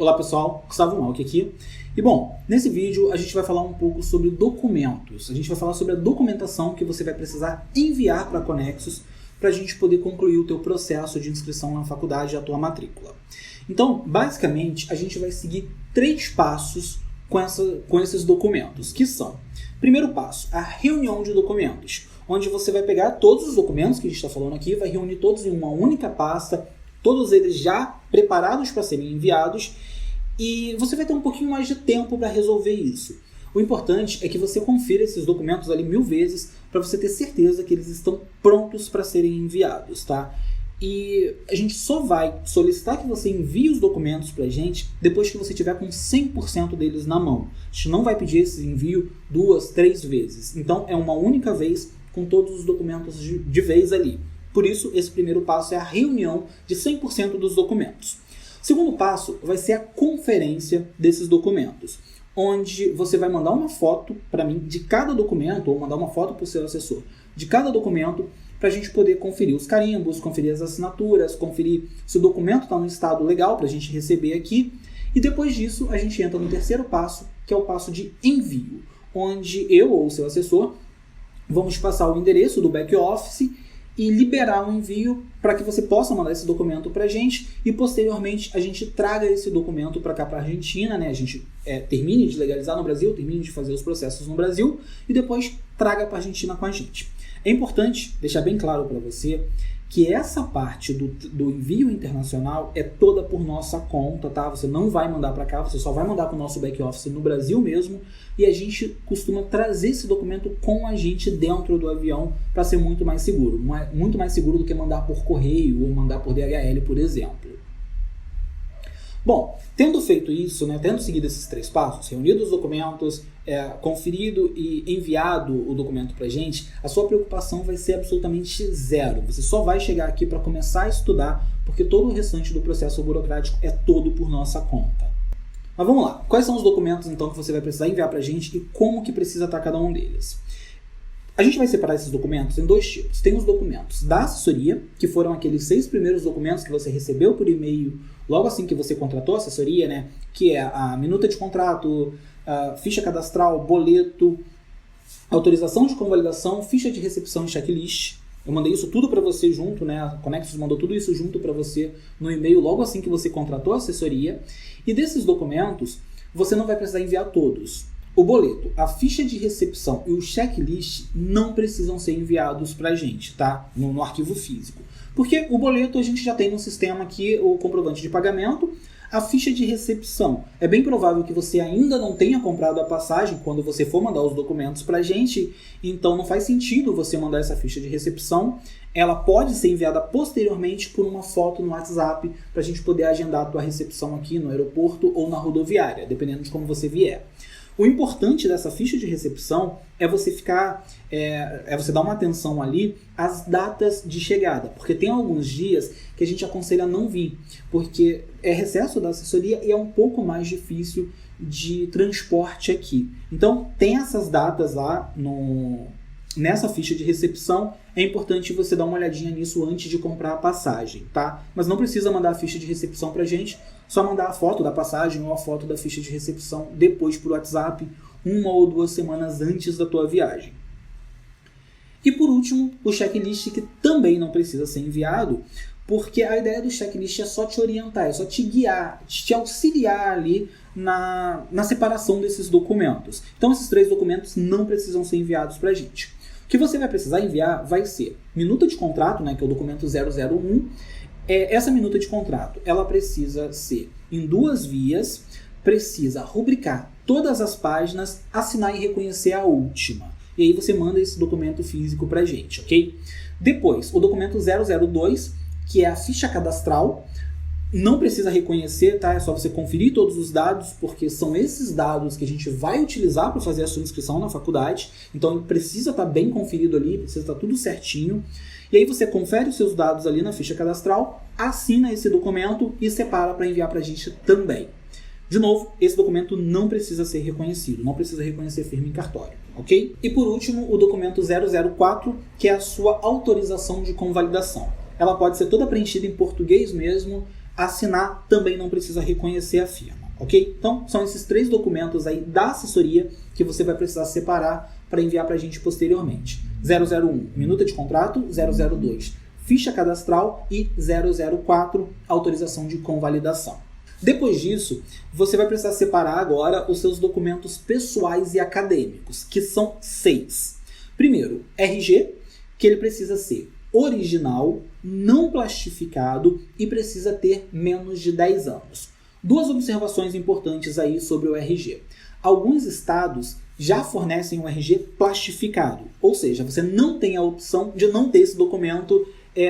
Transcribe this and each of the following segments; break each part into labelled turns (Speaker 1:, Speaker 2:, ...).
Speaker 1: Olá pessoal, Gustavo Malk aqui. E bom, nesse vídeo a gente vai falar um pouco sobre documentos. A gente vai falar sobre a documentação que você vai precisar enviar para a Conexus para a gente poder concluir o teu processo de inscrição na faculdade e a tua matrícula. Então, basicamente, a gente vai seguir 3 passos com esses documentos, que são: primeiro passo, a reunião de documentos, onde você vai pegar todos os documentos que a gente está falando aqui, vai reunir todos em uma única pasta, todos eles já preparados para serem enviados, e você vai ter um pouquinho mais de tempo para resolver isso. O importante é que você confira esses documentos ali 1000 vezes para você ter certeza que eles estão prontos para serem enviados, tá? E a gente só vai solicitar que você envie os documentos para a gente depois que você tiver com 100% deles na mão. A gente não vai pedir esse envio 2, 3 vezes. Então é uma única vez com todos os documentos de vez ali. Por isso, esse primeiro passo é a reunião de 100% dos documentos. O segundo passo vai ser a conferência desses documentos, onde você vai mandar uma foto para mim de cada documento, ou mandar uma foto para o seu assessor de cada documento, para a gente poder conferir os carimbos, conferir as assinaturas, conferir se o documento está no estado legal para a gente receber aqui. E depois disso, a gente entra no terceiro passo, que é o passo de envio, onde eu ou o seu assessor vamos passar o endereço do back-office e liberar o envio para que você possa mandar esse documento para a gente e posteriormente a gente traga esse documento para cá, para a Argentina, né? A gente termine de legalizar no Brasil, termine de fazer os processos no Brasil e depois traga para a Argentina com a gente. É importante deixar bem claro para você que essa parte do envio internacional é toda por nossa conta, tá? Você não vai mandar para cá, você só vai mandar para o nosso back-office no Brasil mesmo, e a gente costuma trazer esse documento com a gente dentro do avião para ser muito mais seguro. Muito mais seguro do que mandar por correio ou mandar por DHL, por exemplo. Bom, tendo feito isso, né, tendo seguido esses 3 passos, reunido os documentos, conferido e enviado o documento para a gente, a sua preocupação vai ser absolutamente zero. Você só vai chegar aqui para começar a estudar, porque todo o restante do processo burocrático é todo por nossa conta. Mas vamos lá, quais são os documentos então que você vai precisar enviar para a gente e como que precisa estar cada um deles? A gente vai separar esses documentos em 2 tipos. Tem os documentos da assessoria, que foram aqueles 6 primeiros documentos que você recebeu por e-mail logo assim que você contratou a assessoria, né? Que é a minuta de contrato, a ficha cadastral, boleto, autorização de convalidação, ficha de recepção e checklist. Eu mandei isso tudo para você junto, né? A Conexus mandou tudo isso junto para você no e-mail logo assim que você contratou a assessoria. E desses documentos, você não vai precisar enviar todos. O boleto, a ficha de recepção e o checklist não precisam ser enviados para a gente, tá? No arquivo físico. Porque o boleto a gente já tem no sistema aqui o comprovante de pagamento. A ficha de recepção, é bem provável que você ainda não tenha comprado a passagem quando você for mandar os documentos para a gente, então não faz sentido você mandar essa ficha de recepção. Ela pode ser enviada posteriormente por uma foto no WhatsApp para a gente poder agendar a tua recepção aqui no aeroporto ou na rodoviária, dependendo de como você vier. O importante dessa ficha de recepção é você você dar uma atenção ali às datas de chegada, porque tem alguns dias que a gente aconselha não vir, porque é recesso da assessoria e é um pouco mais difícil de transporte aqui. Então tem essas datas lá nessa ficha de recepção. É importante você dar uma olhadinha nisso antes de comprar a passagem, tá? Mas não precisa mandar a ficha de recepção pra gente, só mandar a foto da passagem ou a foto da ficha de recepção depois por WhatsApp, 1 ou 2 semanas antes da tua viagem. E por último, o checklist, que também não precisa ser enviado, porque a ideia do checklist é só te orientar, é só te guiar, te auxiliar ali na separação desses documentos. Então esses 3 documentos não precisam ser enviados pra gente. O que você vai precisar enviar vai ser minuta de contrato, né, que é o documento 001. Essa minuta de contrato, ela precisa ser em 2 vias, precisa rubricar todas as páginas, assinar e reconhecer a última. E aí você manda esse documento físico pra gente, ok? Depois, o documento 002, que é a ficha cadastral. Não precisa reconhecer, tá? É só você conferir todos os dados, porque são esses dados que a gente vai utilizar para fazer a sua inscrição na faculdade. Então precisa estar bem conferido ali, precisa estar tudo certinho. E aí você confere os seus dados ali na ficha cadastral, assina esse documento e separa para enviar para a gente também. De novo, esse documento não precisa ser reconhecido, não precisa reconhecer firma em cartório, ok? E por último, o documento 004, que é a sua autorização de convalidação. Ela pode ser toda preenchida em português mesmo, Assinar também não precisa reconhecer a firma, ok? Então, são esses 3 documentos aí da assessoria que você vai precisar separar para enviar para a gente posteriormente. 001, minuta de contrato. 002, ficha cadastral. E 004, autorização de convalidação. Depois disso, você vai precisar separar agora os seus documentos pessoais e acadêmicos, que são 6. Primeiro, RG, que ele precisa ser original, não plastificado e precisa ter menos de 10 anos. 2 observações importantes aí sobre o RG. Alguns estados já fornecem um RG plastificado, ou seja, você não tem a opção de não ter esse documento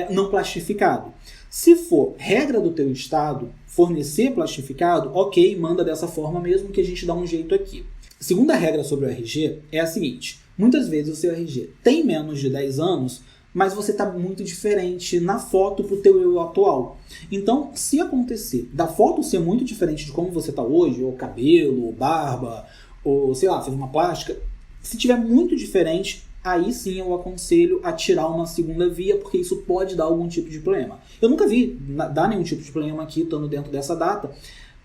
Speaker 1: não plastificado. Se for regra do teu estado fornecer plastificado, ok, manda dessa forma mesmo que a gente dá um jeito aqui. Segunda regra sobre o RG é a seguinte: muitas vezes o seu RG tem menos de 10 anos, mas você está muito diferente na foto para o teu eu atual. Então, se acontecer da foto ser muito diferente de como você está hoje, ou cabelo, ou barba, ou sei lá, fez uma plástica, se tiver muito diferente, aí sim eu aconselho a tirar uma segunda via, porque isso pode dar algum tipo de problema. Eu nunca vi dar nenhum tipo de problema aqui, estando dentro dessa data,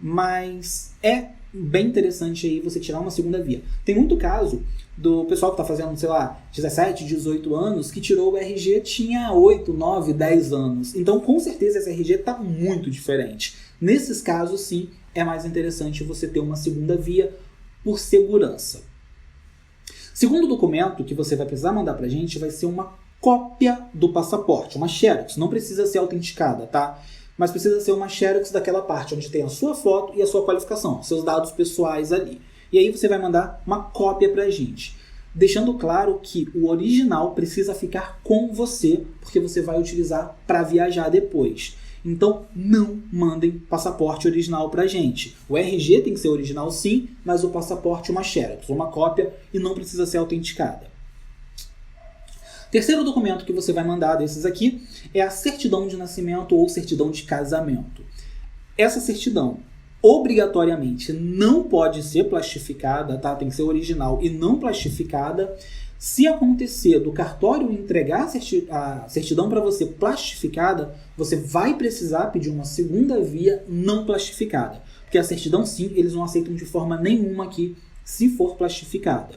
Speaker 1: mas é bem interessante aí você tirar uma segunda via. Tem muito caso do pessoal que está fazendo, sei lá, 17, 18 anos, que tirou o RG, tinha 8, 9, 10 anos. Então, com certeza, esse RG está muito diferente. Nesses casos, sim, é mais interessante você ter uma segunda via por segurança. Segundo documento que você vai precisar mandar para a gente vai ser uma cópia do passaporte, uma xerox. Não precisa ser autenticada, tá? Mas precisa ser uma xerox daquela parte onde tem a sua foto e a sua qualificação, seus dados pessoais ali. E aí você vai mandar uma cópia para a gente, deixando claro que o original precisa ficar com você, porque você vai utilizar para viajar depois. Então, não mandem passaporte original para a gente. O RG tem que ser original sim, mas o passaporte uma xerox, uma cópia, e não precisa ser autenticada. Terceiro documento que você vai mandar desses aqui é a certidão de nascimento ou certidão de casamento. Essa certidão, obrigatoriamente, não pode ser plastificada, tá? Tem que ser original e não plastificada. Se acontecer do cartório entregar a certidão para você plastificada, você vai precisar pedir uma segunda via não plastificada. Porque a certidão, sim, eles não aceitam de forma nenhuma aqui se for plastificada.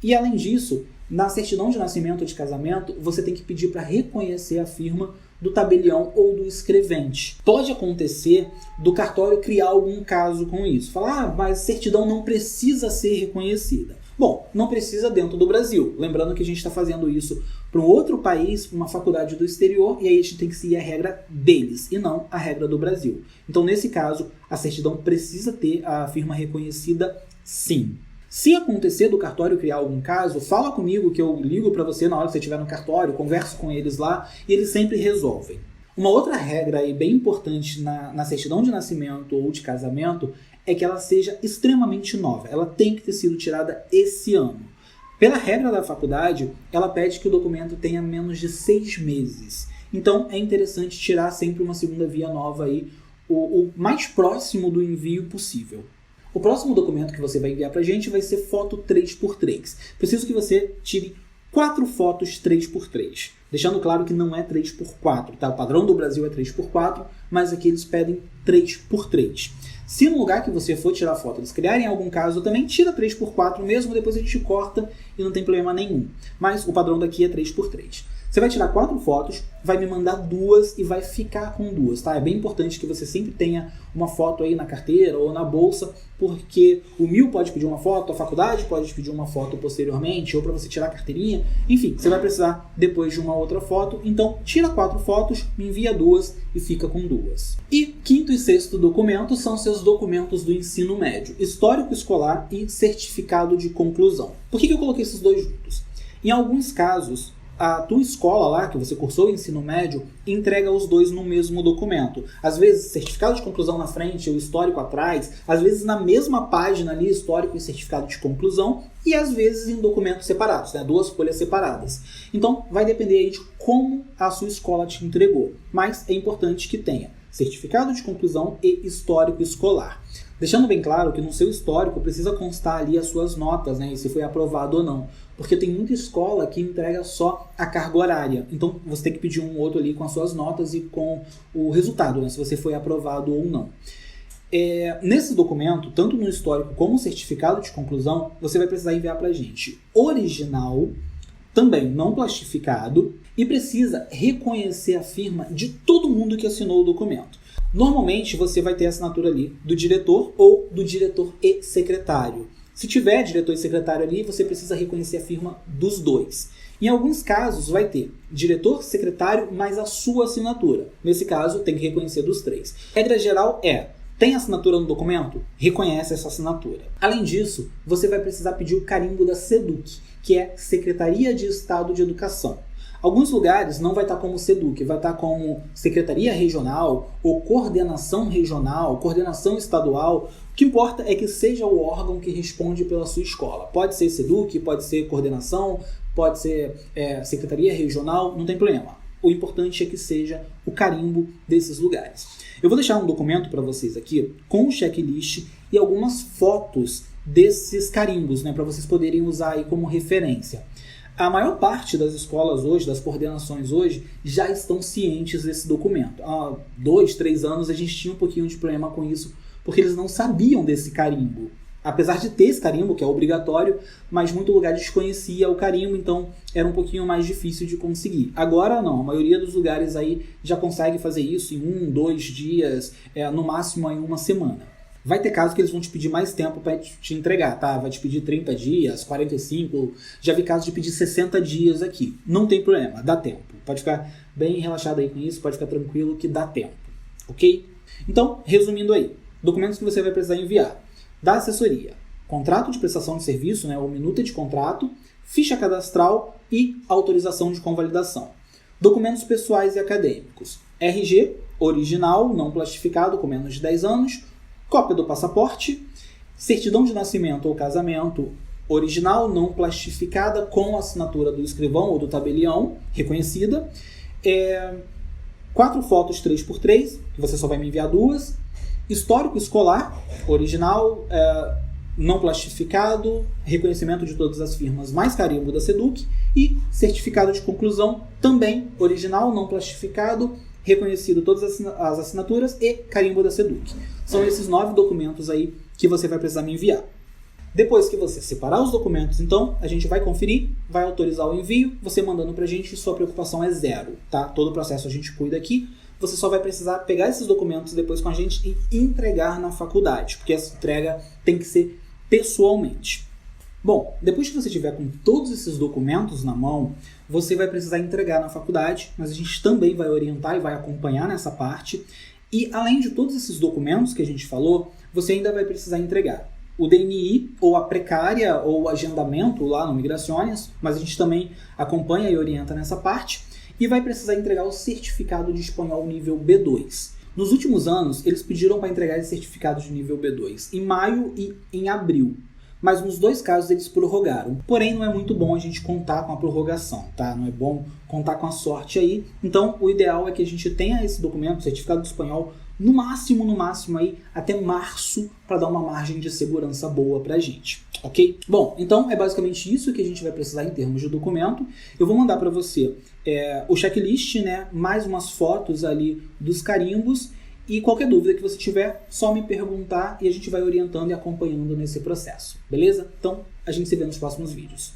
Speaker 1: E além disso, na certidão de nascimento ou de casamento, você tem que pedir para reconhecer a firma do tabelião ou do escrevente. Pode acontecer do cartório criar algum caso com isso. Falar, mas certidão não precisa ser reconhecida. Bom, não precisa dentro do Brasil. Lembrando que a gente está fazendo isso para um outro país, uma faculdade do exterior, e aí a gente tem que seguir a regra deles e não a regra do Brasil. Então, nesse caso, a certidão precisa ter a firma reconhecida, sim. Se acontecer do cartório criar algum caso, fala comigo que eu ligo para você na hora que você estiver no cartório, converso com eles lá e eles sempre resolvem. Uma outra regra aí bem importante na certidão de nascimento ou de casamento é que ela seja extremamente nova. Ela tem que ter sido tirada esse ano. Pela regra da faculdade, ela pede que o documento tenha menos de 6 meses. Então, é interessante tirar sempre uma segunda via nova aí, o mais próximo do envio possível. O próximo documento que você vai enviar para a gente vai ser foto 3x3. Preciso que você tire 4 fotos 3x3. Deixando claro que não é 3x4, tá? O padrão do Brasil é 3x4, mas aqui eles pedem 3x3. Se no lugar que você for tirar foto eles criarem algum caso, também tira 3x4 mesmo, depois a gente corta e não tem problema nenhum. Mas o padrão daqui é 3x3. Você vai tirar 4 fotos, vai me mandar 2 e vai ficar com 2, tá? É bem importante que você sempre tenha uma foto aí na carteira ou na bolsa, porque o MIL pode pedir uma foto, a faculdade pode pedir uma foto posteriormente, ou para você tirar a carteirinha. Enfim, você vai precisar depois de uma outra foto. Então, tira 4 fotos, me envia 2 e fica com 2. E quinto e sexto documento são seus documentos do ensino médio, histórico escolar e certificado de conclusão. Por que eu coloquei esses dois juntos? Em alguns casos, a tua escola lá, que você cursou o ensino médio, entrega os dois no mesmo documento. Às vezes, certificado de conclusão na frente, o histórico atrás, às vezes na mesma página ali, histórico e certificado de conclusão, e às vezes em documentos separados, né? 2 folhas separadas. Então, vai depender aí de como a sua escola te entregou. Mas é importante que tenha certificado de conclusão e histórico escolar. Deixando bem claro que no seu histórico precisa constar ali as suas notas, né, e se foi aprovado ou não. Porque tem muita escola que entrega só a carga horária. Então você tem que pedir um outro ali com as suas notas e com o resultado, né, se você foi aprovado ou não. Nesse documento, tanto no histórico como no certificado de conclusão, você vai precisar enviar para a gente original, também não plastificado, e precisa reconhecer a firma de todo mundo que assinou o documento. Normalmente você vai ter a assinatura ali do diretor ou do diretor e secretário. Se tiver diretor e secretário ali, você precisa reconhecer a firma dos dois. Em alguns casos vai ter diretor, secretário, mais a sua assinatura. Nesse caso, tem que reconhecer dos três. Regra geral tem assinatura no documento? Reconhece essa assinatura. Além disso, você vai precisar pedir o carimbo da SEDUC, que é Secretaria de Estado de Educação. Alguns lugares não vai estar como SEDUC, vai estar como Secretaria Regional ou Coordenação Regional, Coordenação Estadual. O que importa é que seja o órgão que responde pela sua escola. Pode ser SEDUC, pode ser Coordenação, pode ser Secretaria Regional, não tem problema. O importante é que seja o carimbo desses lugares. Eu vou deixar um documento para vocês aqui com o checklist e algumas fotos desses carimbos, né, para vocês poderem usar aí como referência. A maior parte das escolas hoje, das coordenações hoje, já estão cientes desse documento. Há 2, 3 anos a gente tinha um pouquinho de problema com isso, porque eles não sabiam desse carimbo. Apesar de ter esse carimbo, que é obrigatório, mas muito lugar desconhecia o carimbo, então era um pouquinho mais difícil de conseguir. Agora não, a maioria dos lugares aí já consegue fazer isso em 1, 2 dias, no máximo em 1 semana. Vai ter casos que eles vão te pedir mais tempo para te entregar, tá? Vai te pedir 30 dias, 45, já vi casos de pedir 60 dias aqui. Não tem problema, dá tempo. Pode ficar bem relaxado aí com isso, pode ficar tranquilo que dá tempo, ok? Então, resumindo aí, documentos que você vai precisar enviar. Da assessoria, contrato de prestação de serviço, né, ou minuta de contrato, ficha cadastral e autorização de convalidação. Documentos pessoais e acadêmicos. RG, original, não plastificado, com menos de 10 anos, cópia do passaporte, certidão de nascimento ou casamento original, não plastificada, com assinatura do escrivão ou do tabelião, reconhecida. 4 fotos 3x3, que você só vai me enviar 2. Histórico escolar, original, não plastificado, reconhecimento de todas as firmas, mais carimbo da SEDUC. E certificado de conclusão, também original, não plastificado, reconhecido todas as assinaturas e carimbo da SEDUC. São esses 9 documentos aí que você vai precisar me enviar. Depois que você separar os documentos, então, a gente vai conferir, vai autorizar o envio, você mandando pra gente, sua preocupação é zero, tá? Todo o processo a gente cuida aqui, você só vai precisar pegar esses documentos depois com a gente e entregar na faculdade, porque essa entrega tem que ser pessoalmente. Bom, depois que você tiver com todos esses documentos na mão, você vai precisar entregar na faculdade, mas a gente também vai orientar e vai acompanhar nessa parte. E além de todos esses documentos que a gente falou, você ainda vai precisar entregar o DNI ou a precária ou o agendamento lá no Migrações, mas a gente também acompanha e orienta nessa parte. E vai precisar entregar o certificado de espanhol nível B2. Nos últimos anos, eles pediram para entregar esse certificado de nível B2 em maio e em abril. Mas nos 2 casos eles prorrogaram. Porém, não é muito bom a gente contar com a prorrogação, tá? Não é bom contar com a sorte aí. Então, o ideal é que a gente tenha esse documento, certificado de espanhol, no máximo aí, até março, para dar uma margem de segurança boa pra gente, ok? Bom, então é basicamente isso que a gente vai precisar em termos de documento. Eu vou mandar para você o checklist, né? Mais umas fotos ali dos carimbos. E qualquer dúvida que você tiver, só me perguntar e a gente vai orientando e acompanhando nesse processo, beleza? Então, a gente se vê nos próximos vídeos.